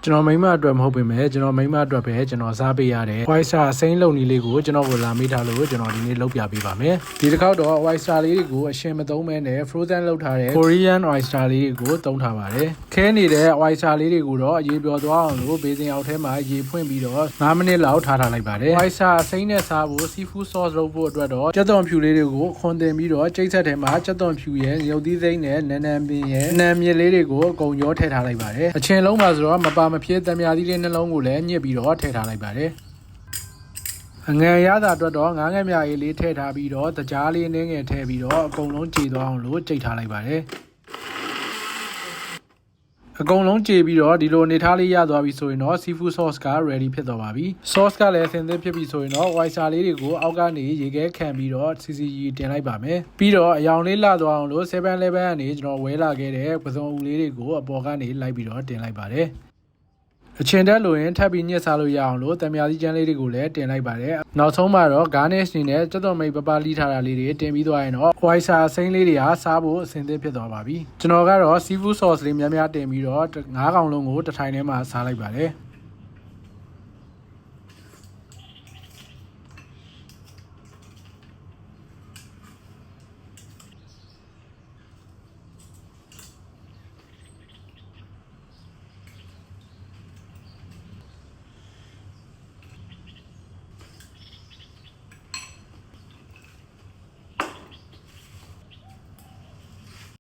ကျွန်တော်မိမအတွက်မဟုတ်ပေမဲ့ကျွန်တော်မိမအတွက်ပဲကျွန်တော်စားပေးရတဲ့ oyster အစိမ်းလုံနီလေးကိုကျွန်တော်ကိုလာမေးထားလို့ကျွန်တော်ဒီနေ့လုပ်ပြပေးပါမယ်ဒီတစ်ခေါက်တော့ oyster လေးတွေကိုအရှင်မသုံးမဲနဲ့ frozen လုပ်ထားတဲ့ Korean oyster လေးကိုသုံးထားပါတယ်ခဲနေတဲ့ oyster လေးတွေကိုတော့အရေးပြောသွားအောင်လို့ဘေးစင်အောက်ထဲမှာရေဖွင့်ပြီးတော့9မိနစ်လောက်ထားလိုက်ပါတယ် oyster အစိမ်းနဲ့စားဖို့ seafood sauce လုပ်ဖို့အတွက်တော့ကြက်သွန်ဖြူလေးတွေကိုခွန်တင်ပြီးတော့ကျိတ်ဆက်ထဲမှာကြက်သွန်ဖြူရဲ့ရုပ်သီးစိမ့်နဲ့နန်းနန်းပင်ရဲ့နန်းမြစ်လေးတွေကိုအကုန်ရောထည့်ထားလိုက်ပါတယ်အချင်းလုံးပါဆိုတော့မပါမဖြစ်တံမြာသီးလေးနှလုံးကိုလည်းညှစ်ပြီးတော့ထည့်ထားလိုက်ပါတယ်အငယ်ရတာအတွက်တော့ငါးငယ်မြာလေးထည့်ထားပြီးတော့တကြားလေးနည်းငယ်ထည့်ပြီးတော့အကုန်လုံးကြေသွားအောင်လို့ကြိတ်ထားလိုက်ပါတယ်အကုန်လုံးကြေပြီးတော့ဒီလိုနေထားလေးရသွားပြီဆိုရင်တော့ seafood sauce က ready ဖြစ်သွားပါပြီ sauce ကလည်းအဆင်သင့်ဖြစ်ပြီဆိုရင်တော့ oyster လေးတွေကိုအောက်ကနေရေခဲခံပြီးတော့ CCG တင်လိုက်ပါမယ်ပြီးတော့အယောင်လေးလှသွားအောင်လို့ 7-Eleven ကနေကျွန်တော်ဝဲလာခဲ့တဲ့ပစုံအူလေးတွေကိုအပေါ်ကနေလိုက်ပြီးတော့တင်လိုက်ပါတယ်အချင်းတက်လို့ရင်ထပ်ပြီးညှစ်စားလို့ရအောင်လို့တံမြာသီးကျန်းလေးတွေကိုလည်းတင်လိုက်ပါတယ်နောက်ဆုံးမှာတော့ garnish အနေနဲ့ကြက်သွန်မိတ်ပပလီထားတာလေးတွေတင်ပြီးသွားရင်တော့ oyster အစိမ်းလေးတွေကစားဖို့အဆင်သင့်ဖြစ်သွားပါပြီကျွန်တော်ကတော့ seafood sauce လေးများများတင်ပြီးတော့9កောင်လုံးကိုတစ်ထိုင်ထဲမှာစားလိုက်ပါတယ်